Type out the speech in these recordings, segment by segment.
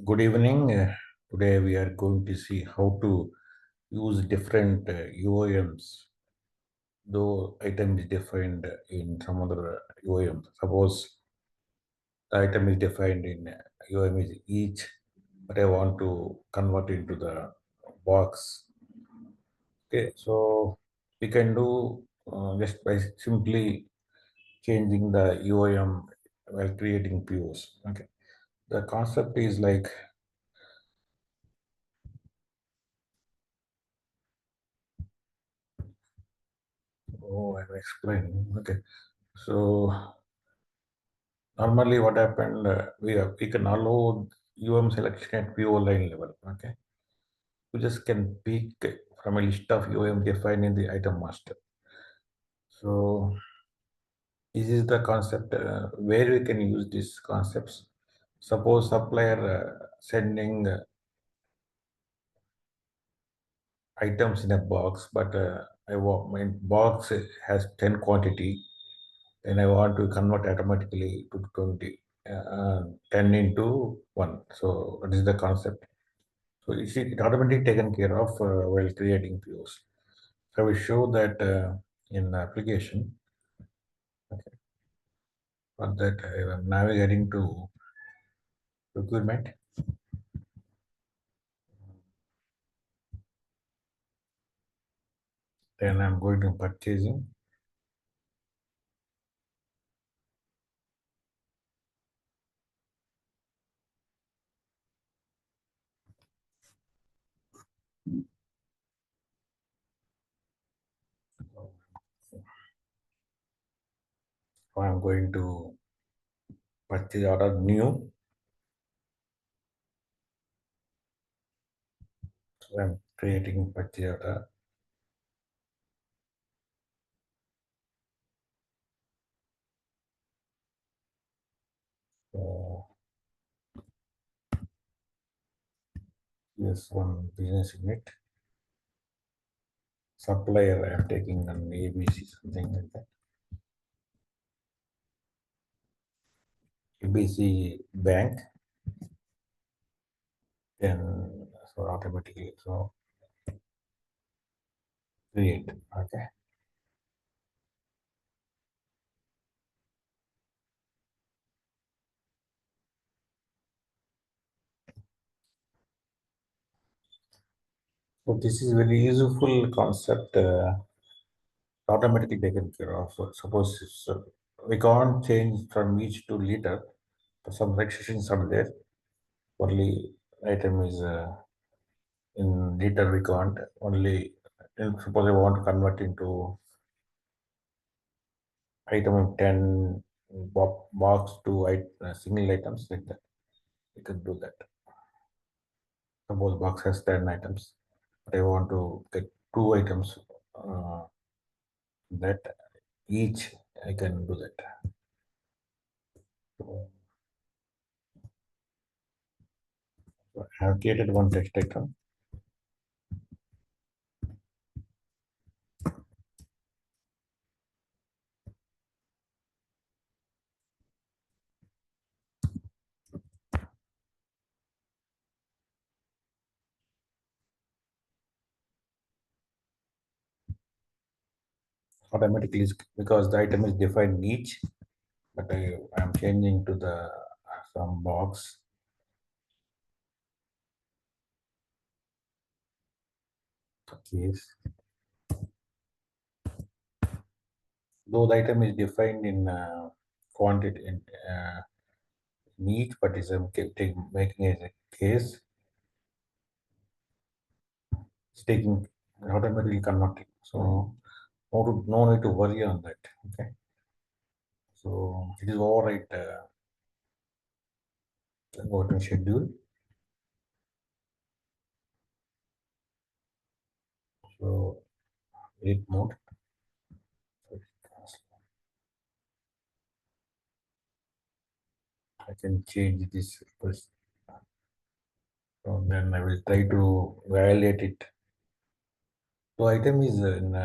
Good evening. Today we are going to see how to use different UOMs, though item is defined in some other UOM. Suppose the item is defined in UOM is each, but I want to convert into the box. Okay, so we can do just by simply changing the UOM while creating POs. Okay, the concept is like, I'm explaining. Okay, so normally, what happened, we can allow UM selection at PO line level. Okay, you just can pick from a list of UM defined in the item master. So this is the concept where we can use these concepts. Suppose supplier sending items in a box, but I want my box has 10 quantity, and I want to convert automatically to 20, 10 into 1. So what is the concept? So you see, it automatically taken care of while creating POs. So we show that in application. Okay, for that I am navigating to procurement. Then I'm going to purchasing. So I'm going to purchase order new. So I'm creating purchase order. So yes, one business unit. Supplier, I'm taking an ABC, something like that. ABC bank. Then so automatically so create. Okay. So this is very useful concept. Automatically taken care of. So suppose we can't change from each to liter. Some restrictions are there. Only item is in liter we can't. Only suppose I want to convert into item of 10 box to single items like that. We can do that. Suppose box has 10 items, but I want to get two items that each I can do that. So I have created one text item. Automatically because the item is defined each, but I am changing to the some box case. Though the item is defined in quantity in each, but is making as a case, it's taking automatically converting. So no need to worry on that. Okay. So it is override voting schedule. So read mode. I can change this request. So then I will try to violate it. So item is in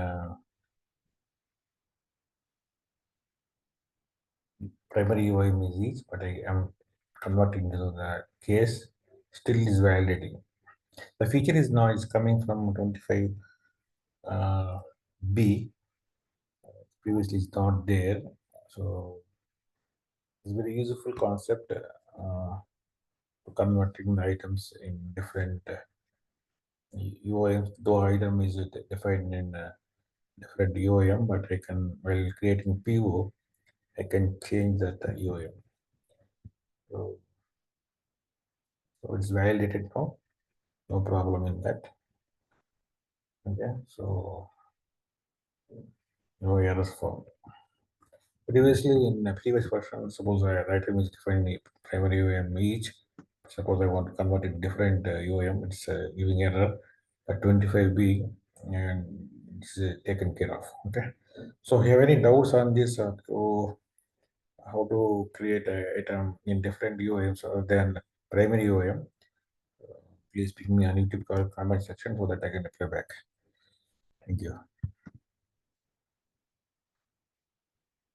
primary UOM is each, but I am converting to the case. still is validating. The feature is now is coming from 25 B. Previously, it's not there. So it's very useful concept to converting the items in different UOMs. Though item is defined in different UOM, but I can, while creating PO, I can change that UOM. So, so it's validated now. No problem in that. Okay, so no errors found. Previously, in a previous version, suppose item is defined in primary UOM each. Suppose I want to convert it different UOM, it's giving error at 25B and it's taken care of. Okay. So, have any doubts on this? How to create an item in different UOMs other than primary UOM? Please ping me on YouTube comment section so that I can reply back. Thank you.